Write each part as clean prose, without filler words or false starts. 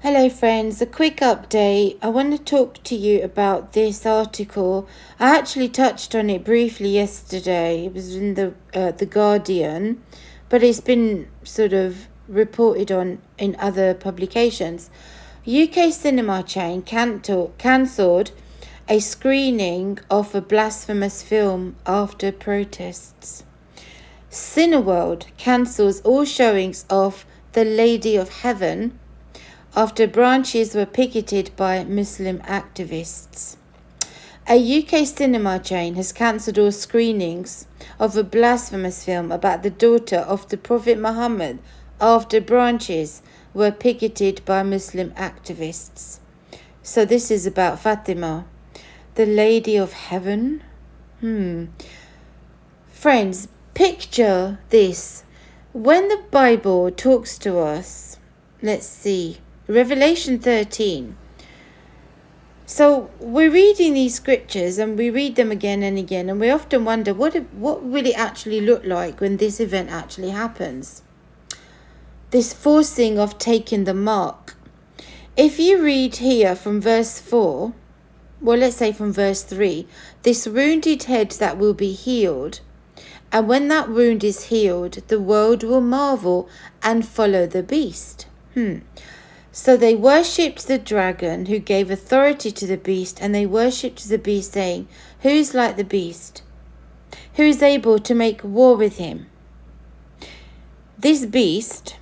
Hello friends, a quick update. I want to talk to you about this article. I actually touched on it briefly yesterday. It was in the Guardian, but it's been sort of reported on in other publications. UK cinema chain cancelled a screening of a blasphemous film after protests. Cineworld cancels all showings of The Lady of Heaven after branches were picketed by Muslim activists. A UK cinema chain has cancelled all screenings of a blasphemous film about the daughter of the Prophet Muhammad after branches were picketed by Muslim activists. So this is about Fatima, the Lady of Heaven. Friends, picture this. When the Bible talks to us, let's see, Revelation 13. So we're reading these scriptures and we read them again and again, and we often wonder what will it actually look like when this event actually happens. This forcing of taking the mark. If you read here from verse 4, well, let's say from verse 3, this wounded head that will be healed, and when that wound is healed, the world will marvel and follow the beast. So they worshipped the dragon who gave authority to the beast, and they worshipped the beast, saying, "Who is like the beast? Who is able to make war with him?" This beast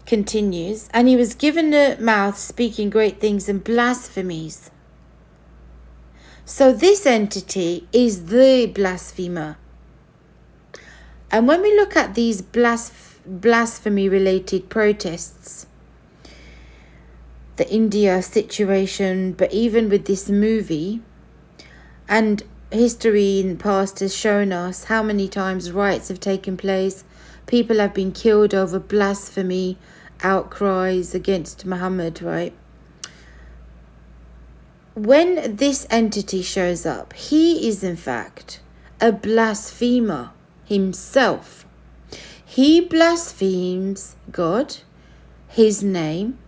continues, and he was given a mouth speaking great things and blasphemies. So this entity is the blasphemer. And when we look at these blasphemy-related protests, the India situation, but even with this movie, and history in the past has shown us how many times riots have taken place, people have been killed over blasphemy, outcries against Muhammad, right? When this entity shows up, he is in fact a blasphemer himself. He blasphemes God, his name.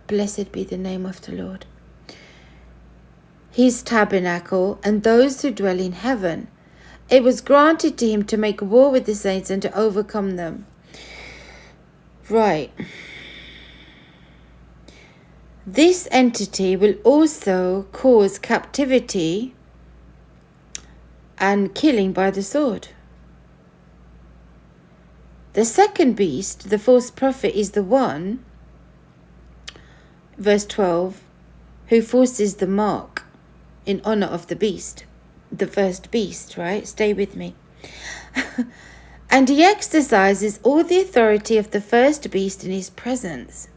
Blessed be the name of the Lord. His tabernacle and those who dwell in heaven. It was granted to him to make war with the saints and to overcome them. Right. This entity will also cause captivity and killing by the sword. The second beast, the false prophet, is the one, verse 12, who forces the mark in honor of the beast, the first beast, right? Stay with me. And he exercises all the authority of the first beast in his presence,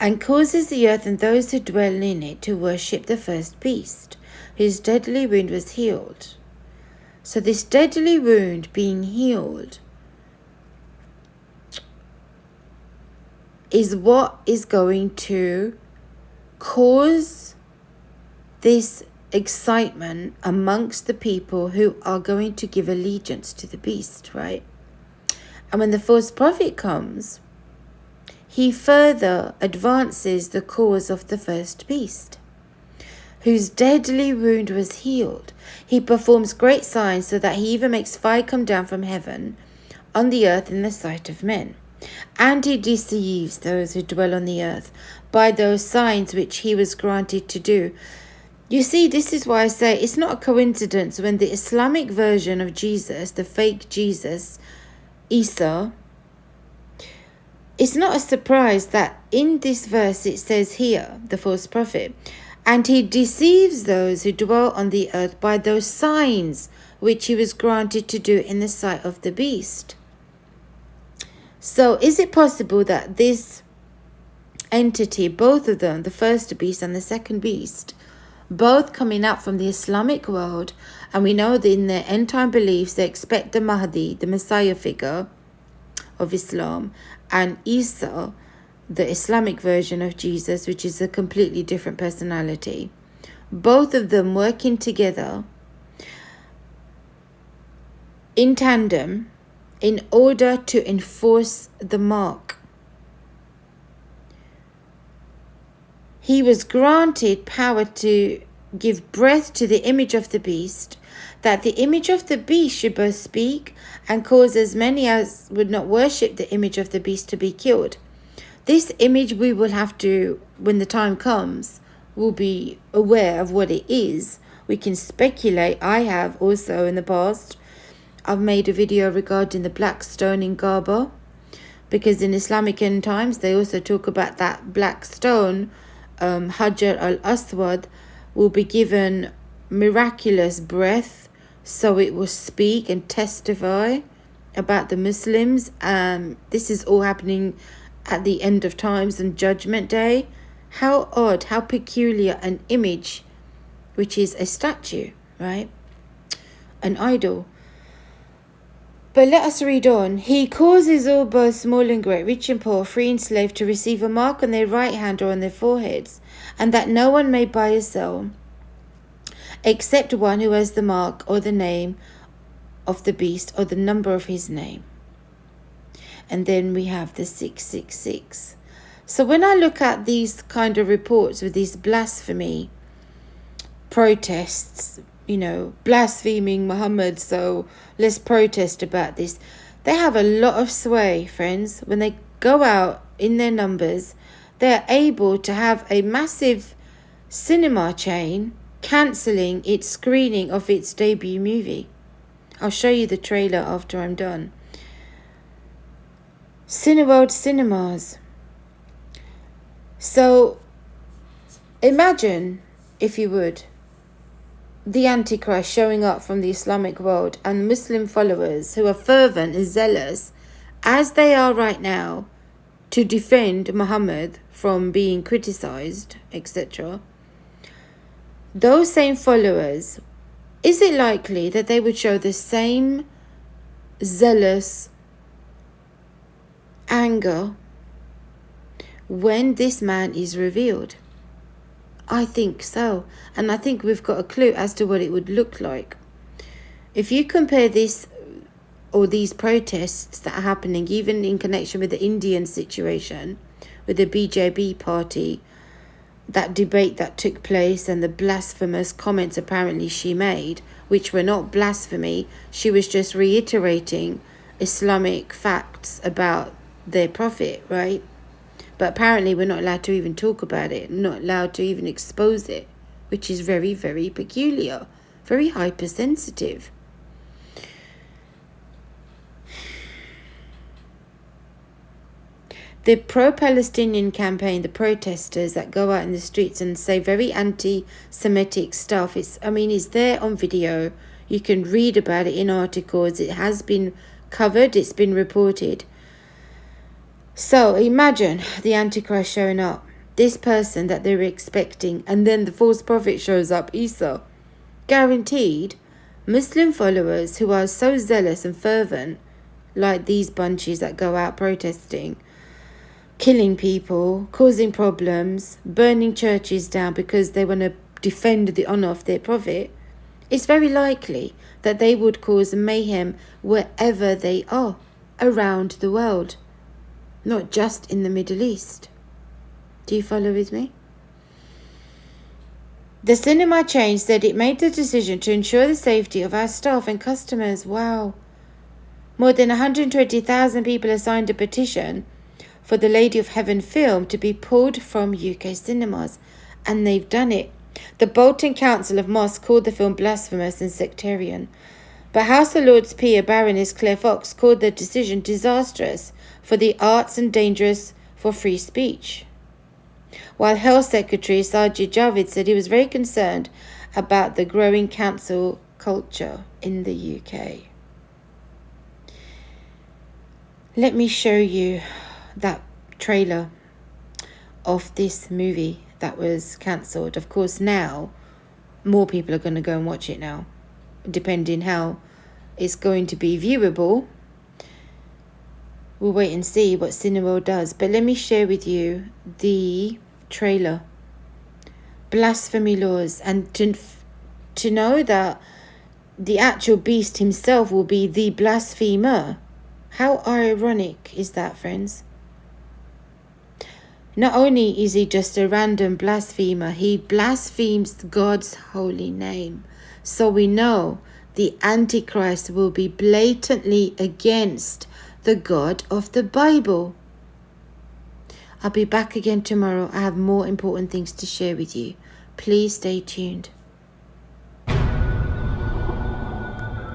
and causes the earth and those who dwell in it to worship the first beast, whose deadly wound was healed. So this deadly wound being healed is what is going to cause this excitement amongst the people who are going to give allegiance to the beast, right? And when the false prophet comes, he further advances the cause of the first beast, whose deadly wound was healed. He performs great signs, so that he even makes fire come down from heaven on the earth in the sight of men. And he deceives those who dwell on the earth by those signs which he was granted to do. You see, this is why I say it's not a coincidence when the Islamic version of Jesus, the fake Jesus, Isa, it's not a surprise that in this verse it says here, the false prophet, and he deceives those who dwell on the earth by those signs which he was granted to do in the sight of the beast. So is it possible that this entity, both of them, the first beast and the second beast, both coming out from the Islamic world, and we know that in their end time beliefs they expect the Mahdi, the Messiah figure of Islam, and Isa, the Islamic version of Jesus, which is a completely different personality, both of them working together in tandem in order to enforce the mark. he was granted power to give breath to the image of the beast, that the image of the beast should both speak and cause as many as would not worship the image of the beast to be killed. This image we will have to, when the time comes, will be aware of what it is. We can speculate. I have also in the past. I've made a video regarding the black stone in Kaaba, because in Islamic end times they also talk about that black stone, Hajar al-Aswad, will be given miraculous breath, so it will speak and testify about the Muslims. This is all happening at the end of times and Judgment Day. How odd, how peculiar an image, which is a statue, right? An idol. But let us read on. He causes all, both small and great, rich and poor, free and slave, to receive a mark on their right hand or on their foreheads, and that no one may buy or sell, except one who has the mark or the name of the beast or the number of his name. And then we have the 666. So when I look at these kind of reports with these blasphemy protests, blaspheming Muhammad, so let's protest about this. They have a lot of sway, friends. When they go out in their numbers, they're able to have a massive cinema chain cancelling its screening of its debut movie. I'll show you the trailer after I'm done. Cineworld Cinemas. So imagine, if you would, the Antichrist showing up from the Islamic world and Muslim followers who are fervent and zealous, as they are right now, to defend Muhammad from being criticized, etc. Those same followers, is it likely that they would show the same zealous anger when this man is revealed? I think so. And I think we've got a clue as to what it would look like. If you compare this or these protests that are happening, even in connection with the Indian situation, with the BJP party, that debate that took place and the blasphemous comments apparently she made, which were not blasphemy, she was just reiterating Islamic facts about their prophet, right? But apparently we're not allowed to even talk about it, not allowed to even expose it, which is very, very peculiar, very hypersensitive. The pro-Palestinian campaign, the protesters that go out in the streets and say very anti-Semitic stuff, it's there on video. You can read about it in articles. It has been covered, it's been reported. So imagine the Antichrist showing up, this person that they were expecting, and then the false prophet shows up, Isa. Guaranteed, Muslim followers who are so zealous and fervent, like these bunches that go out protesting, killing people, causing problems, burning churches down because they want to defend the honor of their prophet, it's very likely that they would cause mayhem wherever they are around the world. Not just in the Middle East. Do you follow with me? The cinema chain said it made the decision to ensure the safety of our staff and customers. Wow. More than 120,000 people have signed a petition for the Lady of Heaven film to be pulled from UK cinemas. And they've done it. The Bolton Council of Mosques called the film blasphemous and sectarian. But House of Lords peer Baroness Claire Fox called the decision disastrous for the arts and dangerous for free speech. While Health Secretary Sajid Javid said he was very concerned about the growing cancel culture in the UK. Let me show you that trailer of this movie that was cancelled. Of course, now more people are going to go and watch it now, depending how it's going to be viewable. We'll wait and see what Cineworld does. But let me share with you the trailer. Blasphemy laws. And to know that the actual beast himself will be the blasphemer. How ironic is that, friends? Not only is he just a random blasphemer, he blasphemes God's holy name. So we know the Antichrist will be blatantly against the God of the Bible. I'll be back again tomorrow. I have more important things to share with you. Please stay tuned.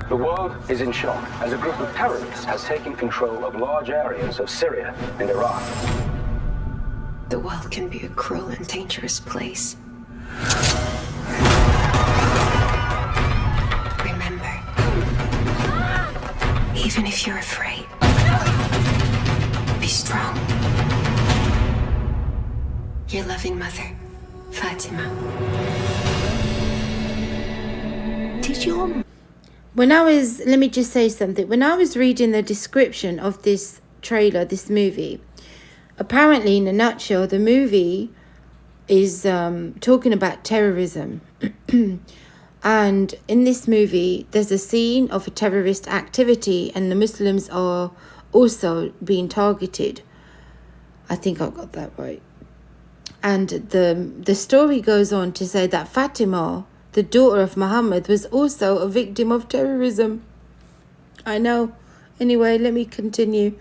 The world is in shock as a group of terrorists has taken control of large areas of Syria and Iraq. The world can be a cruel and dangerous place. Remember, even if you're afraid, be strong. Your loving mother, Fatima. Did you... Let me just say something. When I was reading the description of this trailer, this movie, apparently in a nutshell, the movie is talking about terrorism. And in this movie, there's a scene of a terrorist activity and the Muslims are also being targeted. I think I got that right. And the story goes on to say that Fatima, the daughter of Muhammad, was also a victim of terrorism. I know. Anyway, let me continue.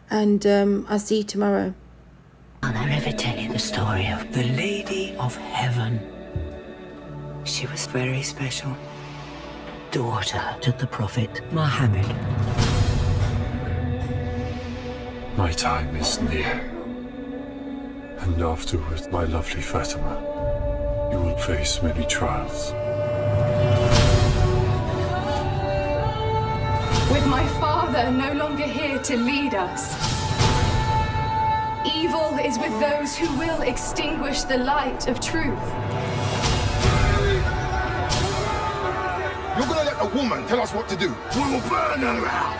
And I'll see you tomorrow. I'll ever tell you the story of the Lady of Heaven. She was very special. Daughter to the Prophet Muhammad. My time is near. And afterwards, my lovely Fatima, you will face many trials. With my father no longer here to lead us, evil is with those who will extinguish the light of truth. You're gonna let a woman tell us what to do. We will burn her out.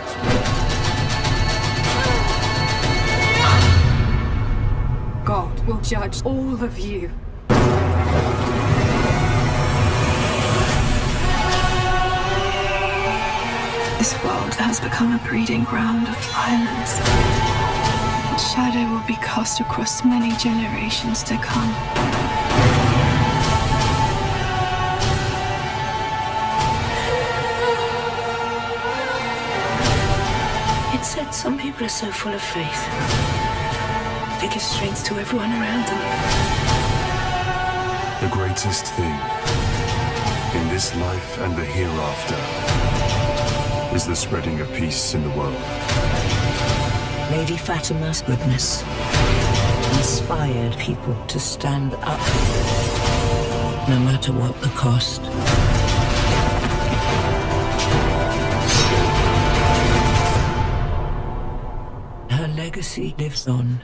God will judge all of you. This world has become a breeding ground of violence. Its shadow will be cast across many generations to come. It said some people are so full of faith. They give strength to everyone around them. The greatest thing in this life and the hereafter is the spreading of peace in the world. Lady Fatima's goodness inspired people to stand up, no matter what the cost. Her legacy lives on.